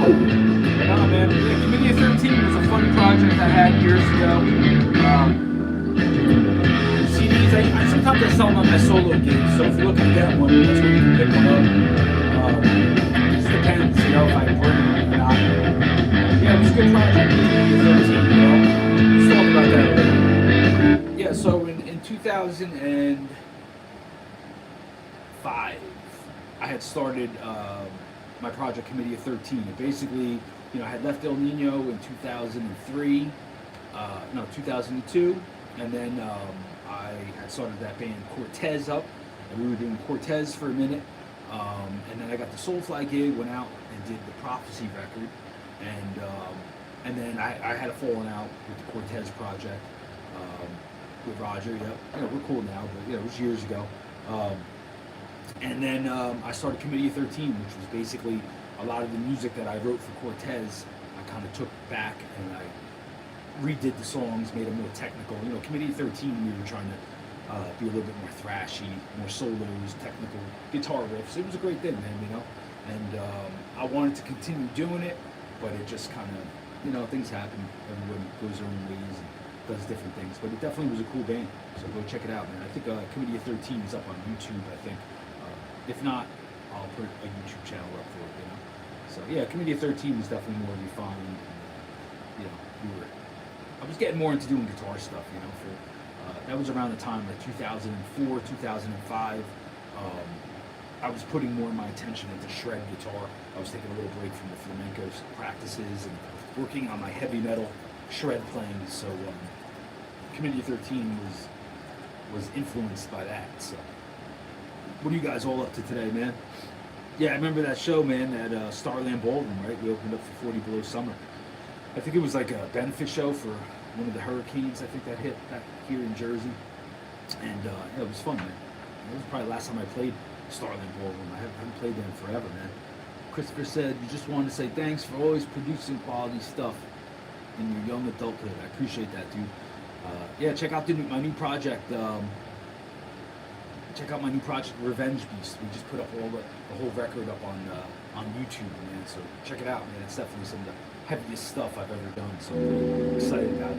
No, man. Yeah, Committee of 13 was a fun project I had years ago. CDs, sometimes I sell them on my solo gigs, so if you're looking to get one, that's where you can pick one up. It just depends, if I bring them or not. Yeah, it was a good project. Committee of 13, Let's talk about that later. Yeah, so in 2005, I had started my project Committee of 13. And basically, I had left El Nino in 2003, 2002, and then I had started that band Cortez up, and we were doing Cortez for a minute, and then I got the Soulfly gig, went out and did the Prophecy record, and then I had a falling out with the Cortez project with Roger. Yep, we're cool now, but it was years ago. And then I started Committee of 13, which was basically a lot of the music that I wrote for Cortez. I kind of took back and I redid the songs, made them more technical. Committee of 13, we were trying to be a little bit more thrashy, more solos, technical guitar riffs. It was a great thing, man, And I wanted to continue doing it, but it just kind of, things happen. Everyone goes their own ways and does different things. But it definitely was a cool band, so go check it out, man. I think Committee of 13 is up on YouTube, I think. If not, I'll put a YouTube channel up for it, So yeah, Committee of 13 was definitely more refined. I was getting more into doing guitar stuff, that was around the time, like 2004, 2005. I was putting more of my attention into shred guitar. I was taking a little break from the flamenco practices and working on my heavy metal shred playing. So Committee of 13 was influenced by that. So. What are you guys all up to today, man? Yeah, I remember that show, man, at Starland Ballroom, right? We opened up for 40 Below Summer. I think it was like a benefit show for one of the hurricanes, I think that hit back here in Jersey. And it was fun, man. It was probably the last time I played Starland Ballroom. I haven't played there in forever, man. Christopher said, you just wanted to say thanks for always producing quality stuff in your young adulthood. I appreciate that, dude. Yeah, check out my new project. Check out my new project, Revenge Beast. We just put up the whole record up on YouTube, man. So check it out, man. It's definitely some of the heaviest stuff I've ever done. So I'm excited about it.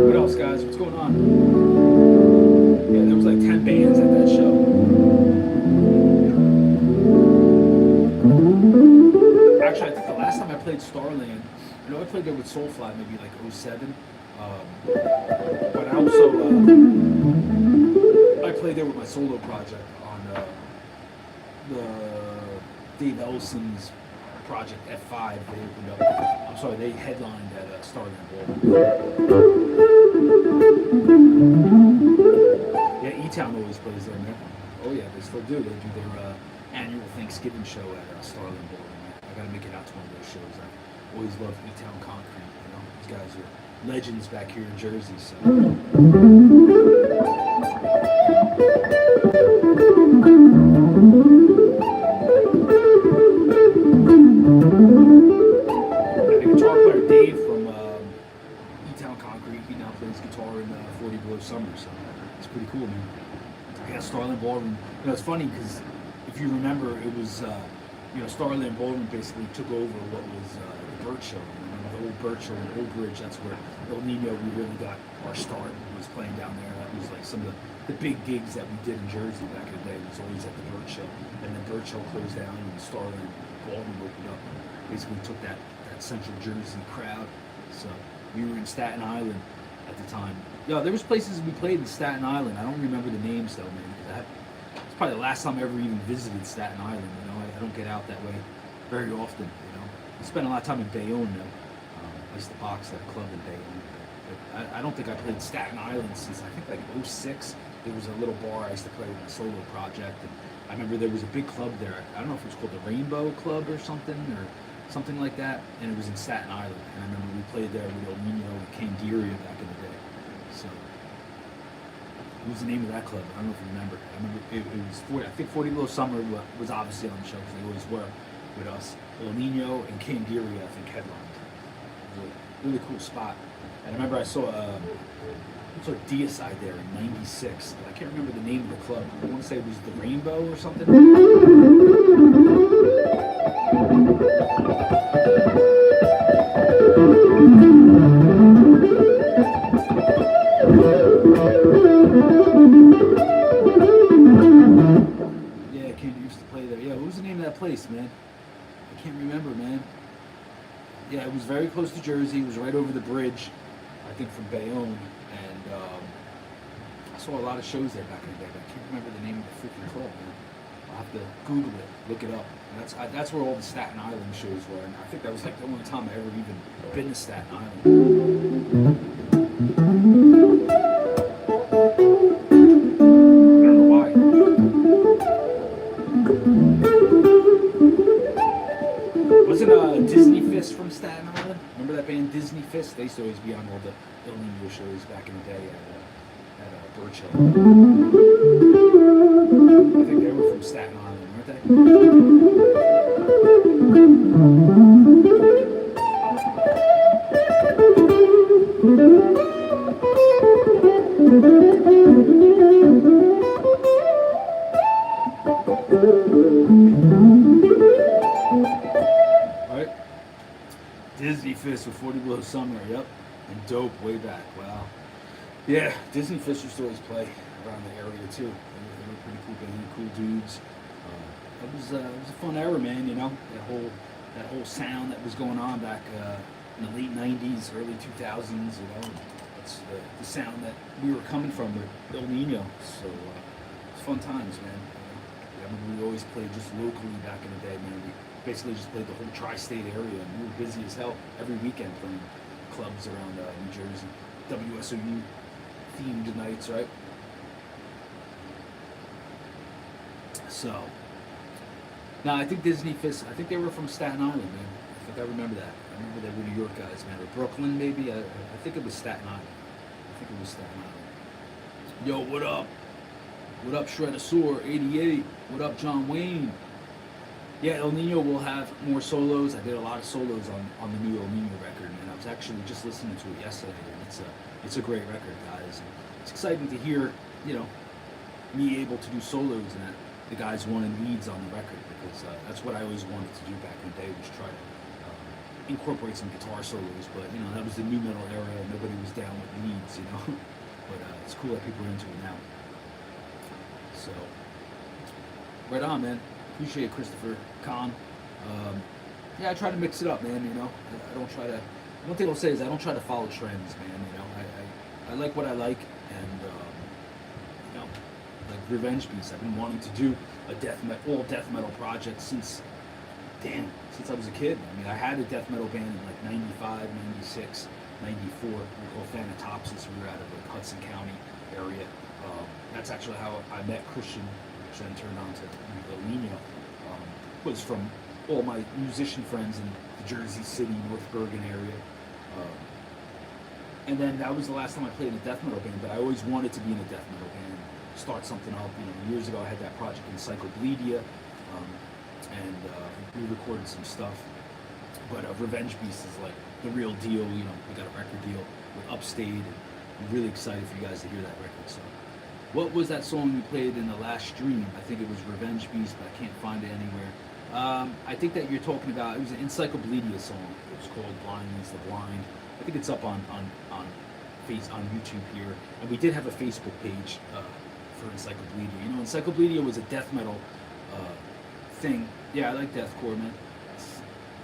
What else, guys? What's going on? Yeah, there was like 10 bands at that show. Actually, I think the last time I played Starland, I played there with Soulfly maybe like 07. But I also I played there with my solo project on the Dave Ellison's project F5. They opened up. I'm sorry, they headlined at Starland Ballroom. Yeah, E-Town always plays there, man. Oh yeah, they still do. They do their annual Thanksgiving show at Starland Ballroom. I gotta make it out to one of those shows. I always loved E-Town Concrete. These guys are legends back here in Jersey. So. The guitar player Dave from E-Town Concrete, he now plays guitar in 40 Below Summer. So it's pretty cool, man. Yeah, Starland Ballroom. It's funny because if you remember, it was. Starland Ballroom basically took over what was the Burt Show. The old Burt Show and Old Bridge, that's where El Nino, we really got our start. Was playing down there. That was like some of the big gigs that we did in Jersey back in the day. It was always at the Burt Show. And then Burt Show closed down and Starland Ballroom opened up. Basically took that Central Jersey crowd. So we were in Staten Island at the time. There was places we played in Staten Island. I don't remember the names though, man. It's probably the last time I ever even visited Staten Island. I don't get out that way very often. I spent a lot of time in Bayonne though. I used to box at a club in Bayonne. But I don't think I played Staten Island since I think like 06. There was a little bar I used to play with my solo project, and I remember there was a big club there. I don't know if it was called the Rainbow Club or something like that, and it was in Staten Island. And I remember we played there with El Nino and Candiria back in the day. So. What was the name of that club? I don't know if you remember. I remember it was 40 Below Summer was obviously on the show because they always were with us. El Nino and Candiria, I think, headlined. It was a really cool spot. And I remember I saw It's like Deicide there in '96. I can't remember the name of the club. I want to say it was the Rainbow or something. Yeah, Kid used to play there. Yeah, what was the name of that place, man? I can't remember, man. Yeah, it was very close to Jersey. It was right over the bridge, I think, from Bayonne. And I saw a lot of shows there back in the day, but I can't remember the name of the freaking club, man. I'll have to Google it, look it up. And that's where all the Staten Island shows were. And I think that was like the only time I ever even been to Staten Island. I don't know why. Wasn't Disney Fist from Staten Island? Remember that band Disney Fist? They used to always be on all the El Nino shows back in the day at Birch Hill. I think they were from Staten Island, weren't they? Right? Disney Fist with 40 Below Summer, yep. And Dope way back, wow. Yeah, Disney Fist used to always play around the area too. They were pretty cool band, cool dudes. It was a fun era, man. You know, that whole sound that was going on back in the late '90s, early 2000s. You know, that's the sound that we were coming from with El Nino. So it's fun times, man. I mean, we always played just locally back in the day, man. We basically just played the whole tri-state area, and we were busy as hell every weekend playing clubs around New Jersey. WSOU themed nights, right? So, no, I think Disney Fist, I think they were from Staten Island, man. I think I remember that. I remember they were New York guys, man. Or Brooklyn, maybe. I think it was Staten Island. I think it was Staten Island. Yo, what up? What up, Shredosaur, 88? What up, John Wayne? Yeah, El Nino will have more solos. I did a lot of solos on the new El Nino record, and I was actually just listening to it yesterday, and it's a great record, guys. And it's exciting to hear, you know, me able to do solos and that the guys wanted leads on the record, because that's what I always wanted to do back in the day, was try to incorporate some guitar solos. But you know, that was the new metal era, and nobody was down with leads, you know. But it's cool that people are into it now. So, right on, man. Appreciate Christopher Kahn. Yeah, I try to mix it up, man. You know, I don't try to. One thing I'll say is I don't try to follow trends, man. You know, I like what I like, and you know, like Revenge Beast. I've been wanting to do a all death metal project since I was a kid. I mean, I had a death metal band in like '95, '96, '94. We were called Thanatopsis. We were out of like Hudson County area. That's actually how I met Christian, which then turned on to El Nino. Was from all my musician friends in the Jersey City, North Bergen area. And then that was the last time I played in a death metal band, but I always wanted to be in a death metal band, start something up. You know, years ago I had that project Encyclopedia, and we recorded some stuff. But Revenge Beast is like the real deal. You know, we got a record deal with Upstate, and I'm really excited for you guys to hear that record. So, what was that song you played in the last stream? I think it was Revenge Beast, but I can't find it anywhere. I think that you're talking about, it was an Encyclopedia song. It was called Blind Leads the Blind. I think it's up on YouTube here. And we did have a Facebook page for Encyclopedia. You know, Encyclopedia was a death metal thing. Yeah, I like deathcore, man.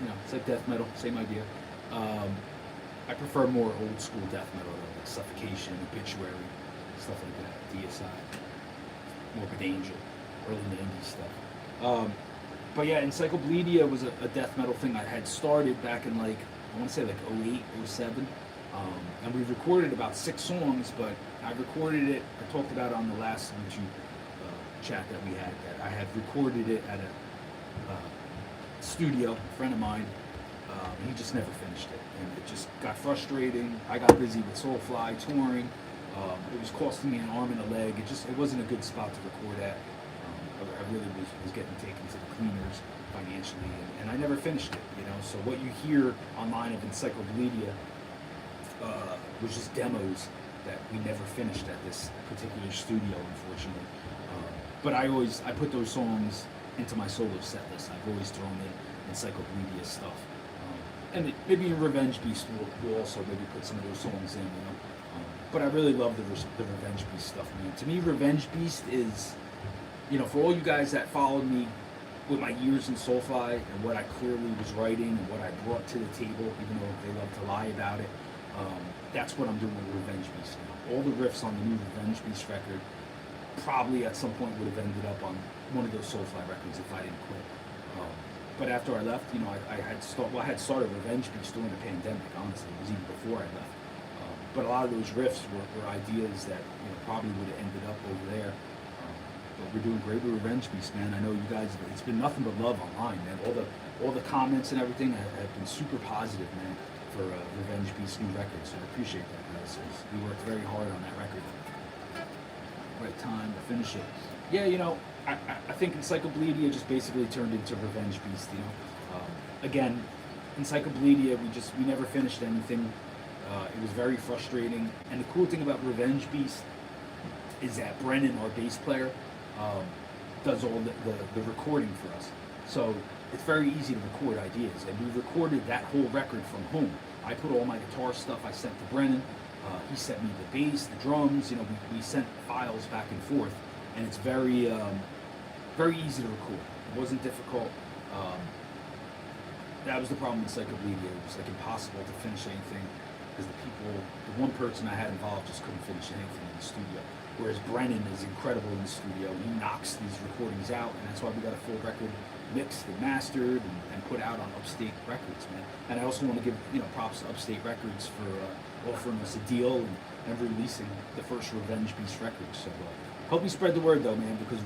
You know, it's like death metal, same idea. I prefer more old school death metal, like Suffocation, Obituary, stuff like that. Deicide, Morbid Angel, early 90s stuff. But yeah, Encyclopedia was a death metal thing I had started back in like, I want to say like 08, 07. And we recorded about 6 songs, but I recorded it, I talked about it on the last YouTube chat that we had, that I had recorded it at a studio, a friend of mine. He just never finished it, and it just got frustrating. I got busy with Soulfly touring. It was costing me an arm and a leg. It wasn't a good spot to record at. I really was getting taken to the cleaners financially, and I never finished it, you know. So what you hear online of Encyclopedia was just demos that we never finished at this particular studio, unfortunately. But I put those songs into my solo set list. I've always thrown in Encyclopedia stuff. Maybe in Revenge Beast we'll also maybe put some of those songs in, you know. But I really love the Revenge Beast stuff, man. To me, Revenge Beast is, you know, for all you guys that followed me with my years in Soulfly and what I clearly was writing and what I brought to the table, even though they love to lie about it, that's what I'm doing with Revenge Beast now. All the riffs on the new Revenge Beast record probably at some point would have ended up on one of those Soulfly records if I didn't quit. But after I left, you know, I had started Revenge Beast during the pandemic. Honestly, it was even before I left. But a lot of those riffs were ideas that, you know, probably would have ended up over there. But we're doing great with Revenge Beast, man. I know you guys. It's been nothing but love online, man. All the comments and everything have been super positive, man, for Revenge Beast new record. So I appreciate that, guys. We worked very hard on that record. Right time to finish it. Yeah, you know, I think Encyclopedia just basically turned into Revenge Beast, you know. Again, Encyclopedia, we never finished anything. It was very frustrating. And the cool thing about Revenge Beast is that Brennan, our bass player, does all the recording for us. So it's very easy to record ideas. And we recorded that whole record from home. I put all my guitar stuff I sent to Brennan. He sent me the bass, the drums. You know, we sent files back and forth, and it's very easy to record. It wasn't difficult. That was the problem with Encyclopedia. It was like impossible to finish anything because the one person I had involved just couldn't finish anything in the studio. Whereas Brennan is incredible in the studio. He knocks these recordings out, and that's why we got a full record mixed and mastered and put out on Upstate Records, man. And I also want to give, you know, props to Upstate Records for offering us a deal and releasing the first Revenge Beast record. So help me spread the word, though, man, because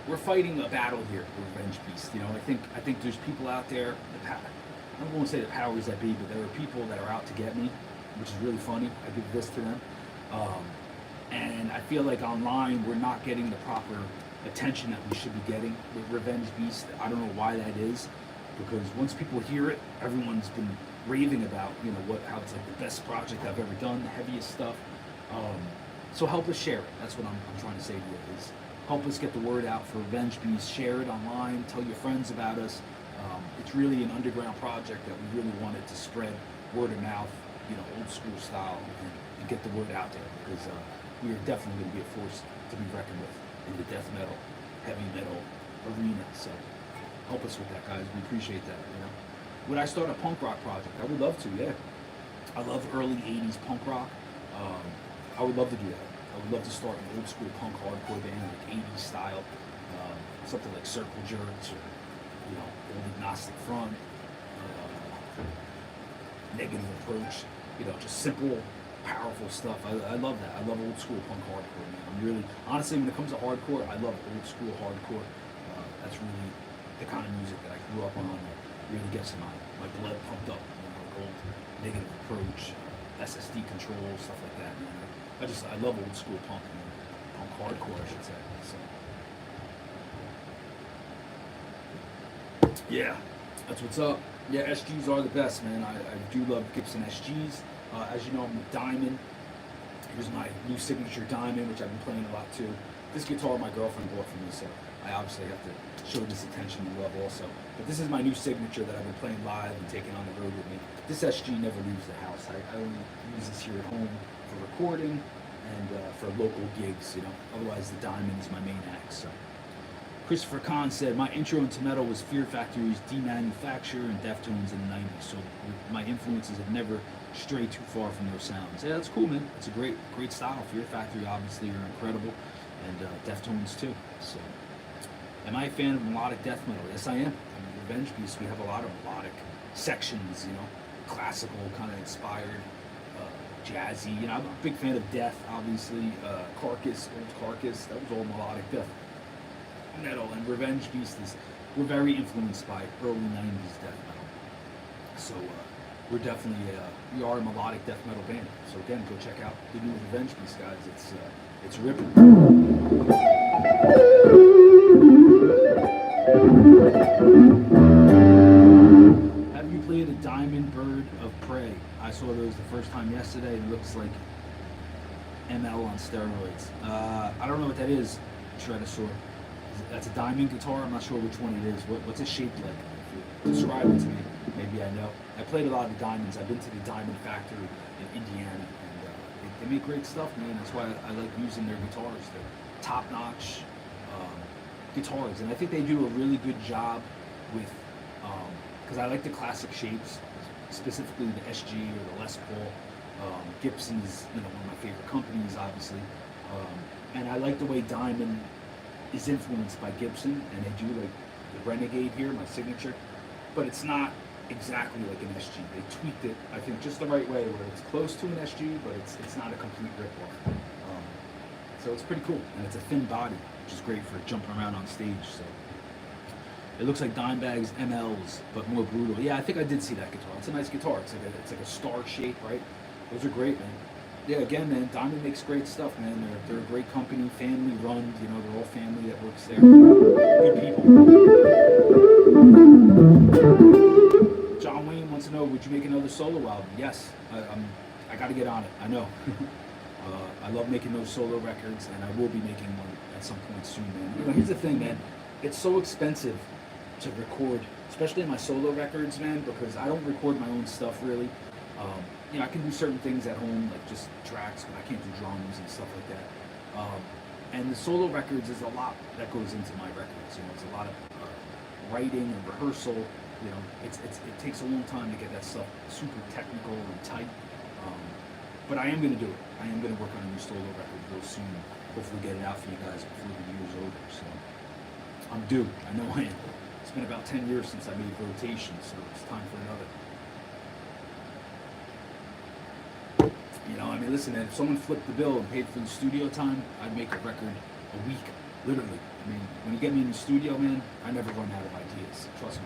we're fighting a battle here with Revenge Beast. You know, I think there's people out there. I don't want to say the powers that be, but there are people that are out to get me, which is really funny. I give this to them. And I feel like online we're not getting the proper attention that we should be getting with Revenge Beast. I don't know why that is, because once people hear it, everyone's been raving about, you know, how it's like the best project I've ever done, the heaviest stuff. So help us share it. That's what I'm trying to say to you, is help us get the word out for Revenge Beast. Share it online. Tell your friends about us. It's really an underground project that we really wanted to spread word of mouth, you know, old school style, and get the word out there, because we are definitely going to be a force to be reckoned with in the death metal, heavy metal arena. So help us with that, guys. We appreciate that. You know, would I start a punk rock project? I would love to. Yeah, I love early '80s punk rock. I would love to do that. I would love to start an old school punk hardcore band, like '80s style, something like Circle Jerks or, you know, Old Agnostic Front, Negative Approach. You know, just simple, powerful stuff. I love that. I love old school punk hardcore, man. I'm really, honestly, when it comes to hardcore, I love old school hardcore. That's really the kind of music that I grew up on, that really gets my blood pumped up. You know, like old Negative Approach, SSD Control, stuff like that, man. I love old school punk, man. Punk hardcore, I should say. So yeah, that's what's up. Yeah, SGs are the best, man. I do love Gibson SGs. As you know, I'm a Diamond. Here's my new signature Diamond, which I've been playing a lot too. This guitar my girlfriend bought for me, so I obviously have to show this attention and love also. But this is my new signature that I've been playing live and taking on the road with me. This SG never leaves the house. I only use this here at home for recording and for local gigs, you know. Otherwise, the Diamond is my main axe. So. Christopher Kahn said, my intro into metal was Fear Factory's Demanufacture and Deftones in the 90s, so my influences have never strayed too far from their sounds. Yeah, that's cool, man. It's a great style. Fear Factory, obviously, are incredible, and Deftones, too. So, am I a fan of melodic death metal? Yes, I am. I mean, Revenge Beast, we have a lot of melodic sections, you know, classical, kind of inspired, jazzy. You know, I'm a big fan of Death, obviously. Carcass, old Carcass, that was all melodic death metal, and Revenge Beast we're very influenced by early 90s death metal. So we're definitely we are a melodic death metal band. So again, go check out the new Revenge Beast, guys. It's ripping. Have you played a Diamond Bird of Prey. I saw those the first time yesterday. It looks like ML on steroids. I don't know what that is, Shredosaur. That's a diamond guitar. I'm not sure which one it is. What's it shaped like? If you describe it to me, maybe I know. I played a lot of the diamonds. I've been to the Diamond Factory in Indiana, and they make great stuff, man. That's why I like using their guitars. They're top-notch guitars, and I think they do a really good job with, because I like the classic shapes, specifically the SG or the Les Paul. Gibson is, one of my favorite companies, obviously, and I like the way Diamond is influenced by Gibson, and they do like the Renegade here, my signature, but it's not exactly like an SG. They tweaked it, I think, just the right way, where it's close to an SG, but it's not a complete ripoff. So it's pretty cool, and it's a thin body, which is great for jumping around on stage. So it looks like Dimebag's MLs, but more brutal. Yeah, I think I did see that guitar. It's a nice guitar. It's like a star shape, right? Those are great, man. Yeah, again, man, Diamond makes great stuff, man. They're a great company, family run. They're all family that works there. Good people. John Wayne wants to know, would you make another solo album? Yes, I got to get on it. I know. I love making those solo records, and I will be making one at some point soon, man. Here's the thing, man. It's so expensive to record, especially in my solo records, man, because I don't record my own stuff really. I can do certain things at home, like just tracks, but I can't do drums and stuff like that. And the solo records, is a lot that goes into my records. It's a lot of writing and rehearsal. It takes a long time to get that stuff super technical and tight. But I am going to do it. I am going to work on a new solo record real soon. Hopefully get it out for you guys before the year's over. So I'm due. I know I am. It's been about 10 years since I made Rotation, so it's time for another. Listen, man, if someone flipped the bill and paid for the studio time, I'd make a record a week, literally. When you get me in the studio, man, I never run out of ideas. Trust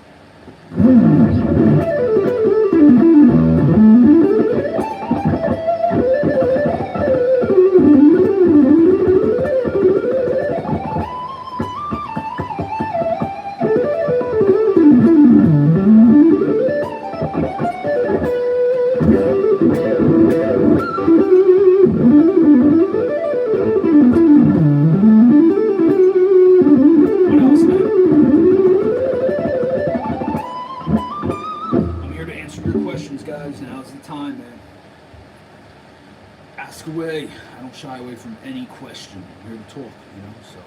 away. I don't shy away from any question. I'm here to talk, so.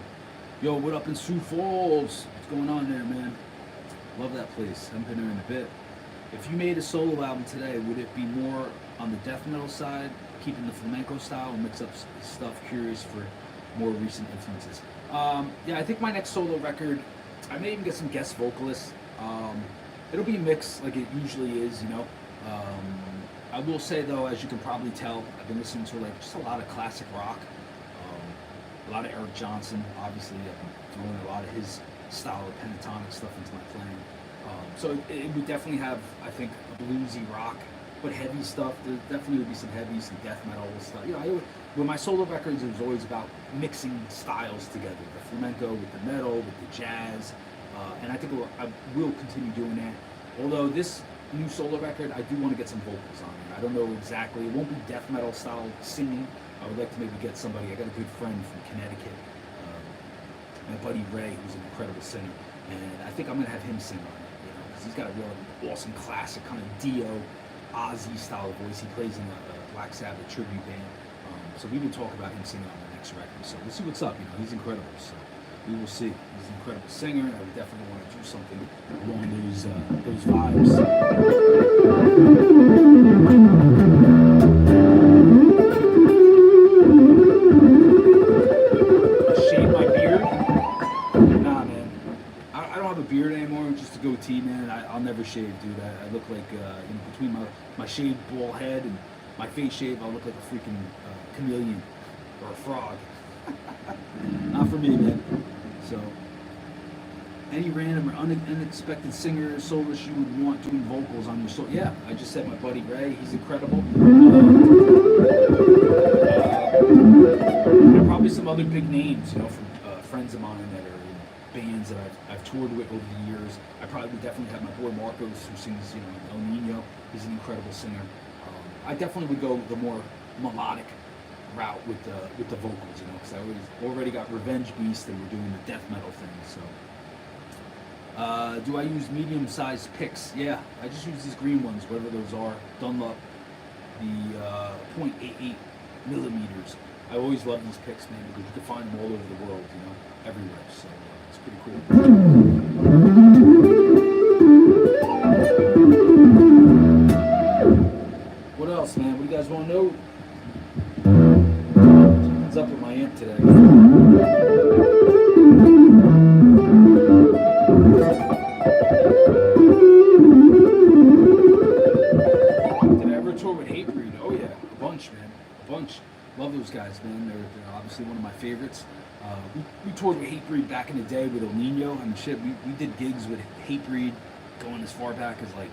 Yo, what up in Sioux Falls? What's going on there, man? Love that place. Haven't been there in a bit. If you made a solo album today, would it be more on the death metal side, keeping the flamenco style, and mix up stuff? Curious for more recent influences. Yeah, I think my next solo record, I may even get some guest vocalists. It'll be mixed like it usually is, I will say though, as you can probably tell, I've been listening to just a lot of classic rock, a lot of Eric Johnson. Obviously, I've been throwing a lot of his style of pentatonic stuff into my playing. So it would definitely have, I think, a bluesy rock, but heavy stuff. There definitely would be some heavy, some death metal stuff. With my solo records, it was always about mixing styles together: the flamenco with the metal, with the jazz, and I think I will continue doing that. Although this new solo record, I do want to get some vocals on it. I don't know exactly. It won't be death metal style singing. I would like to maybe get somebody. I got a good friend from Connecticut, my buddy Ray, who's an incredible singer, and I think I'm gonna have him sing on it. Because he's got a real awesome classic kind of Dio, Ozzy style voice. He plays in a Black Sabbath tribute band. So we would talk about him singing on the next record. So we'll see what's up. He's incredible. So we will see. He's an incredible singer. I would definitely want to do something along those vibes. Shave my beard? Nah, man. I don't have a beard anymore. Just a goatee, man. I'll never shave, dude. I look like between my shaved bald head and my face shave, I'll look like a freaking chameleon or a frog. Not for me, man. So, any random or unexpected singer or soloist you would want doing vocals on your song? Yeah, I just said my buddy Ray. He's incredible. There are probably some other big names, from friends of mine that are bands that I've toured with over the years. I probably would definitely have my boy Marcos, who sings, El Nino. He's an incredible singer. I definitely would go the more melodic route with the vocals, because I already got Revenge Beast and we're doing the death metal thing. So, do I use medium-sized picks? Yeah, I just use these green ones, whatever those are. Dunlop, the .88 millimeters. I always love these picks, man, because you can find them all over the world, everywhere. So it's pretty cool. What else, man? What do you guys want to know? What's up with my amp today? Did I ever tour with Hatebreed? Oh yeah, a bunch, man, a bunch. Love those guys, man. They're obviously one of my favorites. We toured with Hatebreed back in the day with El Nino. I mean, shit, we did gigs with Hatebreed going as far back as I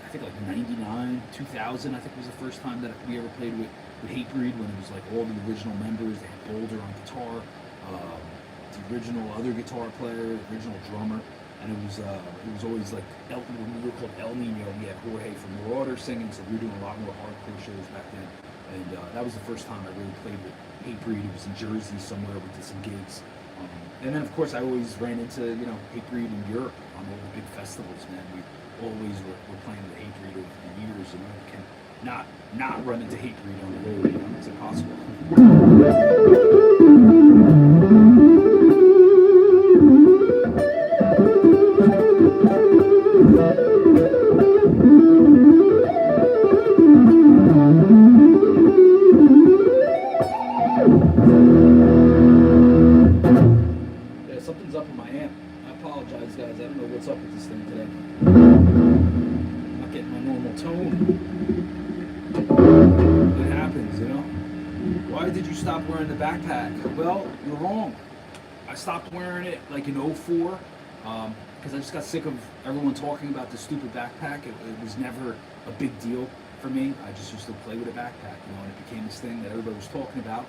think 99, 2000. I think was the first time that we ever played with Hatebreed, when it was like all the original members. They had Boulder on guitar, the original other guitar player, the original drummer, and it was always like when we were called El Nino, we had Jorge from Marauder singing, so we were doing a lot more hardcore shows back then. And that was the first time I really played with Hatebreed. It was in Jersey somewhere. We did some gigs. And then, of course, I always ran into, Hatebreed in Europe on all the big festivals, man. We always were playing with Hatebreed over the years. You can not run into Hatebreed on the road. It's impossible. Something's up with my amp. I apologize, guys. I don't know what's up with this thing today. I'm not getting my normal tone. It happens, Why did you stop wearing the backpack? Well, you're wrong. I stopped wearing it like in '04 because I just got sick of everyone talking about the stupid backpack. It was never a big deal for me. I just used to play with a backpack, and it became this thing that everybody was talking about.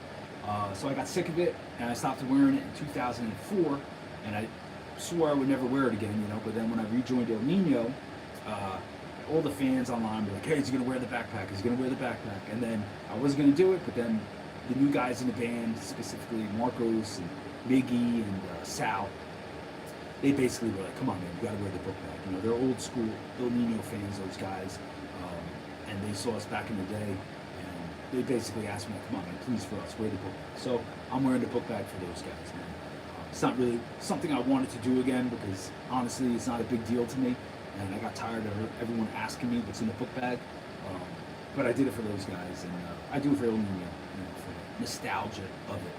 So I got sick of it, and I stopped wearing it in 2004, and I swore I would never wear it again, But then when I rejoined El Nino, all the fans online were like, hey, is he going to wear the backpack? Is he going to wear the backpack? And then I wasn't going to do it, but then the new guys in the band, specifically Marcos and Miggy and Sal, they basically were like, come on, man, you got to wear the book bag. They're old school El Nino fans, those guys, and they saw us back in the day. They basically asked me, come on, man, please, for us, wear the book bag. So I'm wearing the book bag for those guys, man. It's not really something I wanted to do again because, honestly, it's not a big deal to me. And I got tired of everyone asking me what's in the book bag. But I did it for those guys. And I do it for El Nino, for the nostalgia of it.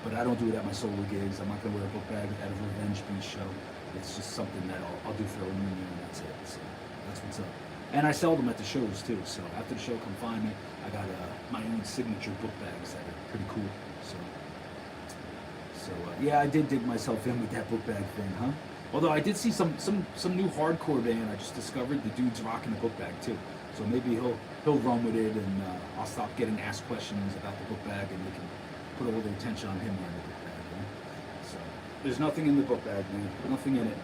But I don't do it at my solo gigs. I'm not going to wear a book bag at a Revenge Beast show. It's just something that I'll do for El Nino, and that's it. So that's what's up. And I sell them at the shows too, so after the show, come find me. I got my own signature book bags that are pretty cool. So yeah, I did dig myself in with that book bag thing, huh? Although I did see some new hardcore band I just discovered. The dude's rocking the book bag too, so maybe he'll run with it, and I'll stop getting asked questions about the book bag, and they can put all their attention on him wearing the book bag. So there's nothing in the book bag, man. Nothing in it.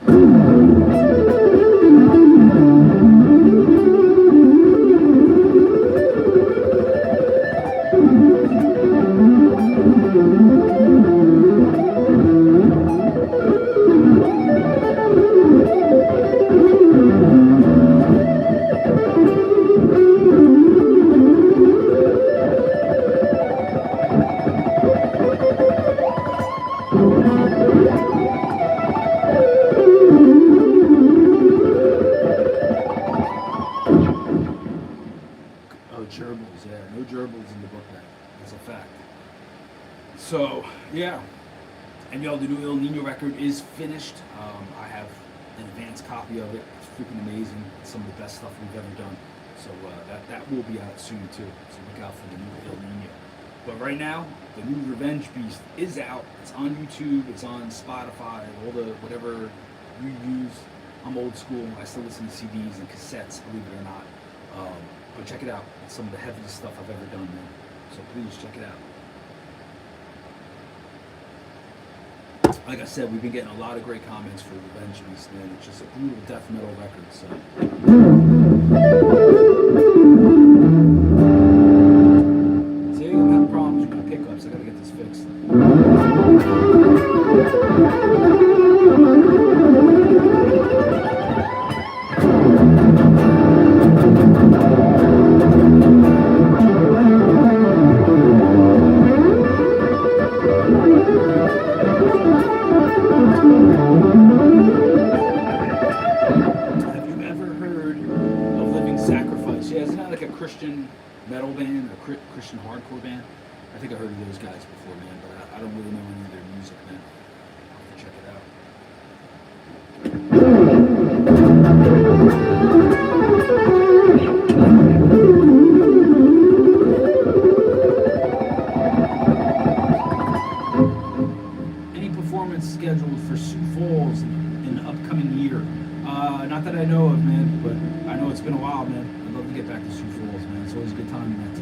Gerbils, yeah, no gerbils in the book bag. That's a fact. So, yeah. And the new El Nino record is finished. I have an advanced copy of it. It's freaking amazing. It's some of the best stuff we've ever done. So that will be out soon too. So look out for the new El Nino. But right now, the new Revenge Beast is out. It's on YouTube. It's on Spotify. All the whatever you use. I'm old school. I still listen to CDs and cassettes, believe it or not. But check it out. It's some of the heaviest stuff I've ever done, man. So please check it out. like I said, we've been getting a lot of great comments for Revenge Beast, man. It's just a brutal death metal record. So, see, I'm having problems with my pickups. I gotta get this fixed. Have you ever heard of Living Sacrifice? Yeah, isn't that like a Christian metal band or Christian hardcore band? I think I heard of those guys before, man, but I don't really know any of their music, man. I'll have to check it out. Any performance scheduled for Sioux Falls in the upcoming year? Not that I know of, man, but I know it's been a while, man. I'd love to get back to Sioux Falls, man. It's always a good time in that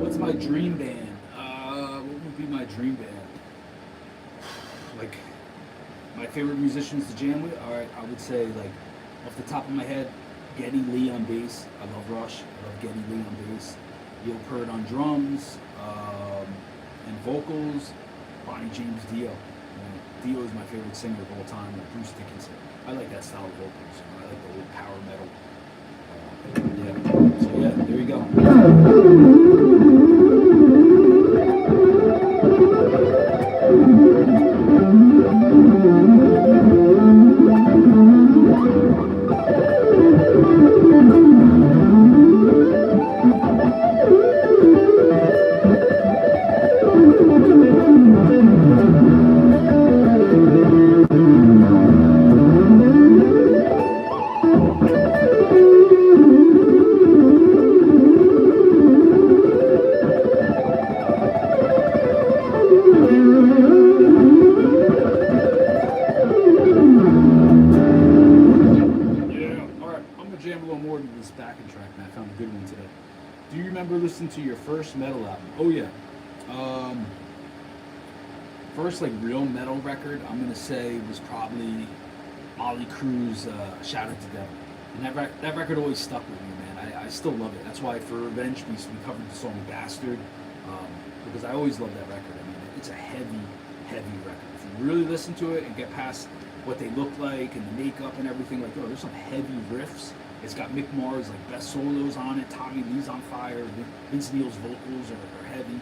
What's my dream band? What would be my dream band? Like, my favorite musicians to jam with? Alright, I would say, like, off the top of my head, Geddy Lee on bass. I love Rush. I love Geddy Lee on bass. Neil Peart on drums. And vocals, Bonnie James Dio. Dio is my favorite singer of all time, like Bruce Dickinson. I like that style of vocals. I like the old power metal. Yeah. So yeah, there you go. Do you remember listening to your first metal album? Oh yeah. First like real metal record I'm gonna say was probably Ollie Crew's Shout at the Devil. And that record always stuck with me, man. I still love it. That's why for Revenge Beast we covered the song Bastard. Because I always loved that record. I mean, it's a heavy, heavy record. If you really listen to it and get past what they look like and the makeup and everything, like, oh, there's some heavy riffs. It's got Mick Mars' like best solos on it. Tommy Lee's on fire. Vince Neil's vocals are heavy.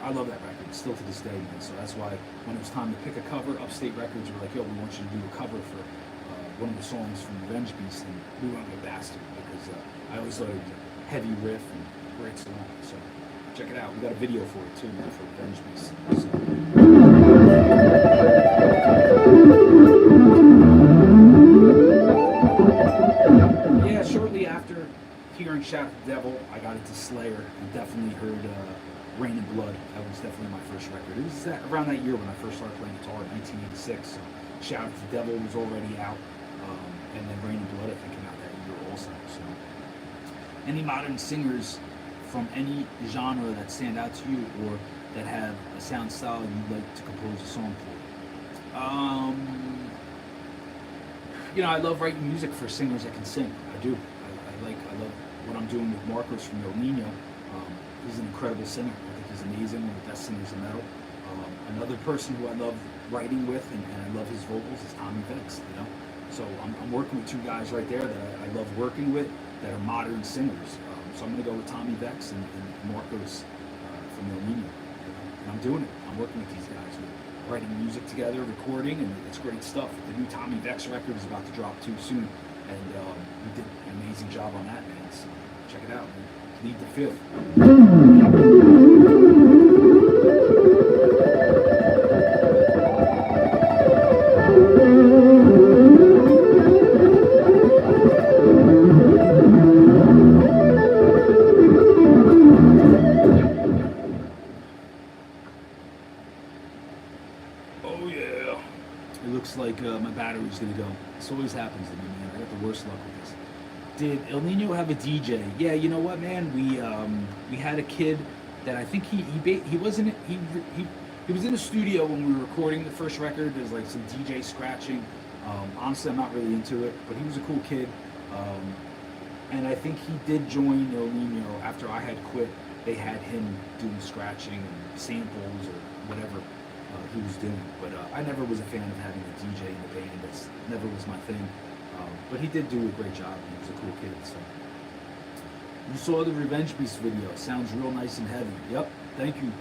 I love that record still to this day, man. So that's why when it was time to pick a cover, Upstate Records were like, yo, we want you to do a cover for one of the songs from Revenge Beast, and we went with Bastard because I always thought it was a heavy riff and great song. So check it out. We got a video for it too, man, for Revenge Beast. So. Yeah, shortly after hearing Shout at the Devil, I got into Slayer and definitely heard Rain and Blood. That was definitely my first record. It was around that year when I first started playing guitar in 1986. So Shout at the Devil was already out, and then Rain and Blood I think came out that year also. So any modern singers from any genre that stand out to you or that have a sound style you'd like to compose a song for? You know, I love writing music for singers that can sing. I do. I love what I'm doing with Marcos from El Nino. He's an incredible singer. I think he's amazing, one of the best singers in metal. Another person who I love writing with and I love his vocals is Tommy Vex, you know. So I'm working with two guys right there that I love working with that are modern singers. So I'm going to go with Tommy Vex and Marcos from El Nino. And I'm doing it. I'm working with these guys. We're writing music together, recording, and it's great stuff. The new Tommy Vex record is about to drop too soon. And we did an amazing job on that, man. So check it out, man. Lead the Fifth. Oh yeah. It looks like my battery's gonna go. This always happens to me, man. I got the worst luck with this. Did El Nino have a DJ? Yeah, you know what, man? We had a kid that I think he wasn't he was in the studio when we were recording the first record. There's like some DJ scratching. Honestly, I'm not really into it, but he was a cool kid. And I think he did join El Nino after I had quit. They had him doing scratching and samples or whatever he was doing. But I never was a fan of having a DJ in the band. That's never was my thing. But he did do a great job. He was a cool kid. So you saw the Revenge Beast video. Sounds real nice and heavy. Yep. Thank you.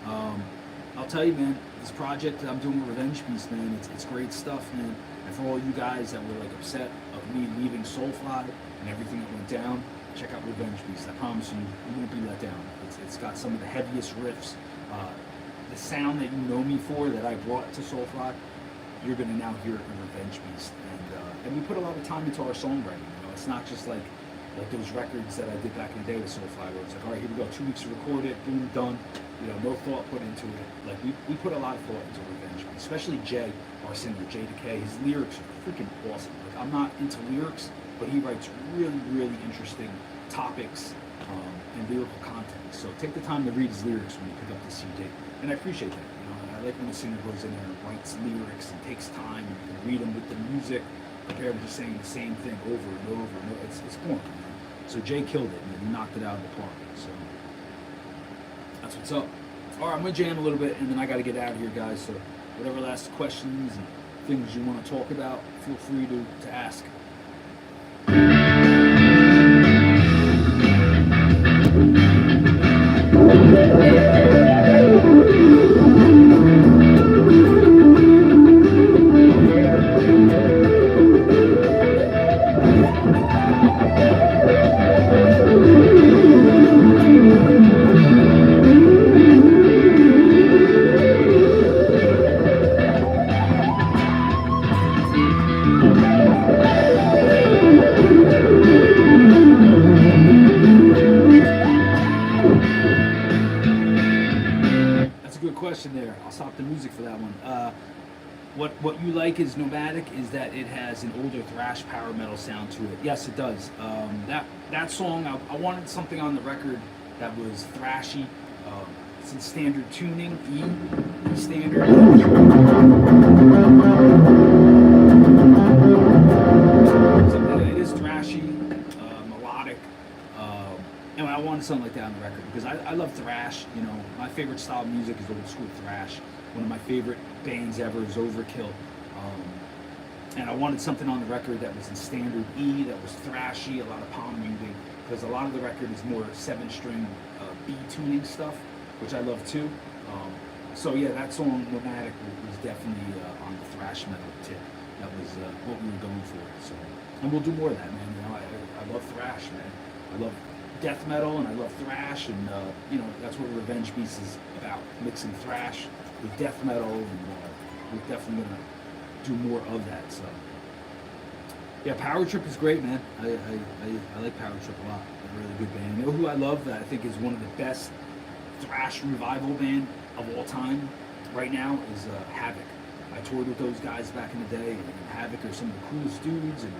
I'll tell you, man. This project that I'm doing with Revenge Beast, man, it's great stuff, man. And for all you guys that were like upset of me leaving Soulfly and everything that went down, check out Revenge Beast. I promise you, you won't be let down. It's got some of the heaviest riffs. The sound that you know me for, that I brought to Soulfly, you're gonna now hear it in Revenge Beast. And we put a lot of time into our songwriting. You know, it's not just like those records that I did back in the day with Soulfly, where it's like, all right, here we go, 2 weeks to record it, boom, done. You know, no thought put into it. Like we put a lot of thought into Revenge Beast, especially Jay, our singer, Jay Decay. His lyrics are freaking awesome. Like, I'm not into lyrics, but he writes really, really interesting topics and lyrical content. So take the time to read his lyrics when you pick up the CD. And I appreciate that. You know, I like when a singer goes in there and writes lyrics and takes time and you can read them with the music compared to just saying the same thing over and over and over. It's boring, man. So Jay killed it, man. He knocked it out of the park. So that's what's up. All right, I'm gonna jam a little bit and then I gotta get out of here, guys. So whatever last questions and things you want to talk about, feel free to ask. There. I'll stop the music for that one. What you like is Nomadic is that it has an older thrash power metal sound to it. Yes, it does. That song, I wanted something on the record that was thrashy. It's in standard tuning, E standard. So it is thrashy, melodic. And I wanted something like that on the record because I love thrash. You know, my favorite style of music is old school thrash. One of my favorite bands ever is Overkill. And I wanted something on the record that was in standard E, that was thrashy, a lot of palm muting, because a lot of the record is more 7-string B tuning stuff, which I love too. So yeah, that song Nomadic was definitely on the thrash metal tip. That was what we were going for. So, and we'll do more of that, man. You know, I love thrash, man. I love death metal and I love thrash, and you know, that's what Revenge Beast is about, mixing thrash with death metal, and we're definitely gonna do more of that. So yeah, Power Trip is great, man. I like Power Trip a lot. They're a really good band. You know who I love that I think is one of the best thrash revival band of all time right now is Havoc. I toured with those guys back in the day, and Havoc are some of the coolest dudes and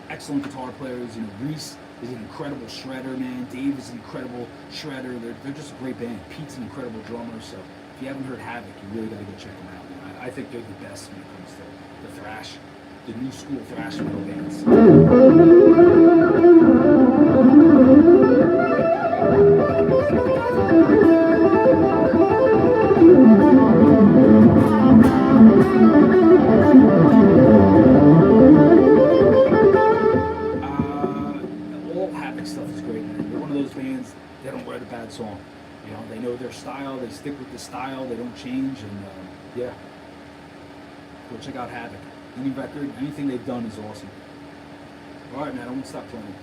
excellent guitar players. You know, Reese is an incredible shredder, man. Dave is an incredible shredder. They're just a great band. Pete's an incredible drummer. So if you haven't heard Havoc, you really got to go check them out, man. I think they're the best when it comes to the thrash. the new school thrash metal bands. All Havoc stuff is great, man. They're one of those bands, they don't write a bad song. You know, they know their style, they stick with the style, they don't change, and yeah. Go check out Havoc. Any record, anything they've done is awesome. Alright, man, I won't stop playing.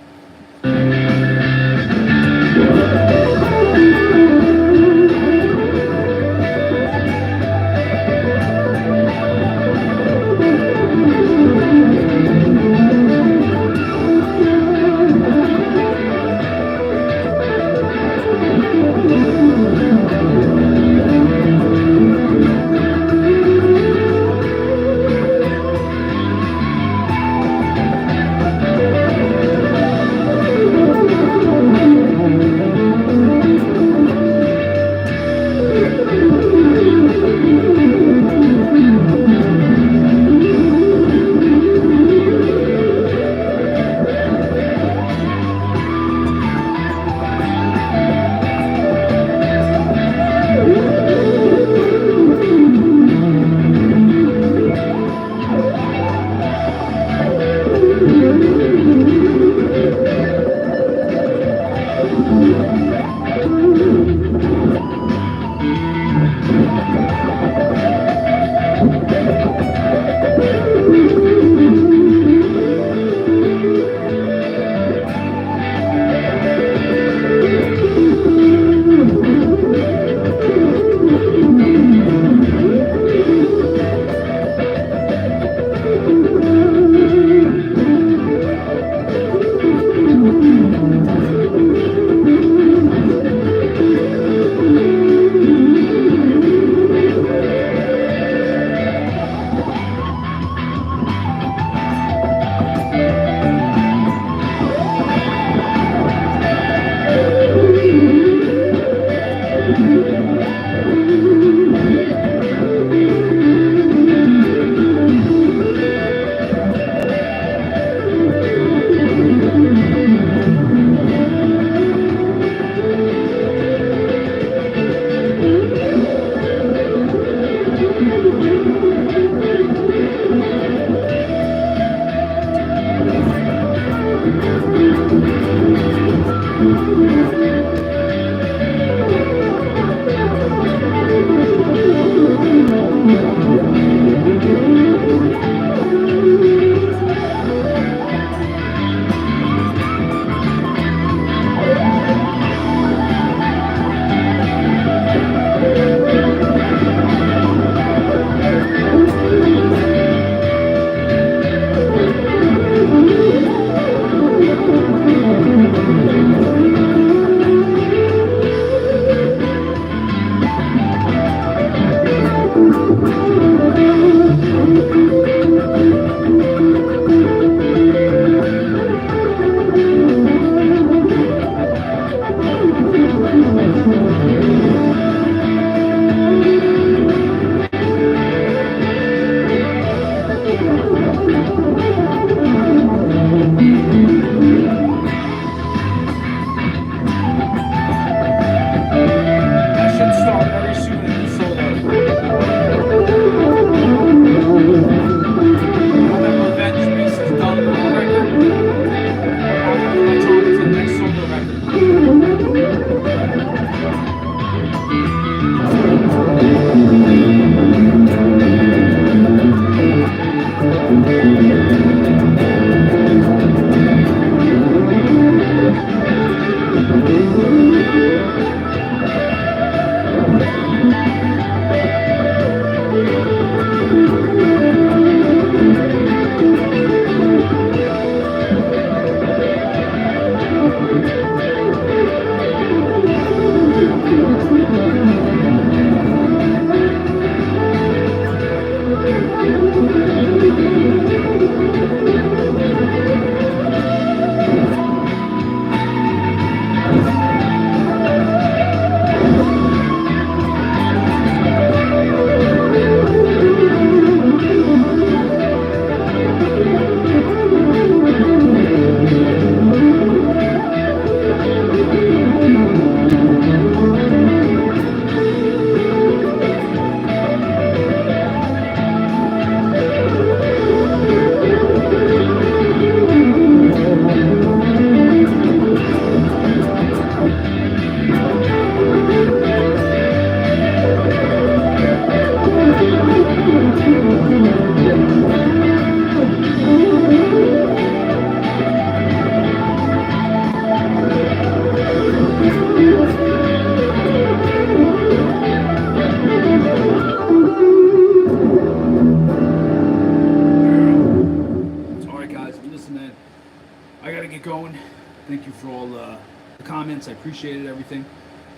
Thank you for all the comments. I appreciated everything.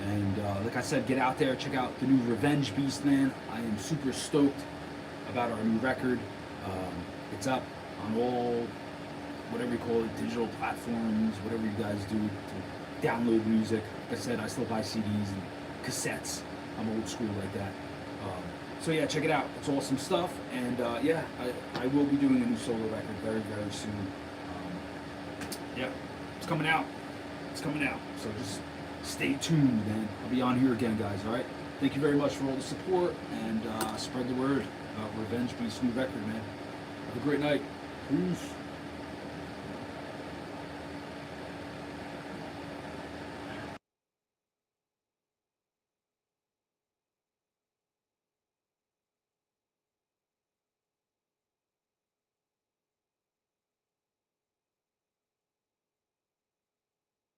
And like I said, get out there, check out the new Revenge Beast, man. I am super stoked about our new record. It's up on all, whatever you call it, digital platforms, whatever you guys do to download music. Like I said, I still buy CDs and cassettes. I'm old school like that. So yeah, check it out. It's awesome stuff. And yeah, I will be doing a new solo record very, very soon. Yeah, it's coming out. It's coming out. So just stay tuned, man. I'll be on here again, guys, all right? Thank you very much for all the support, and spread the word about Revenge Beast's new record, man. Have a great night. Peace.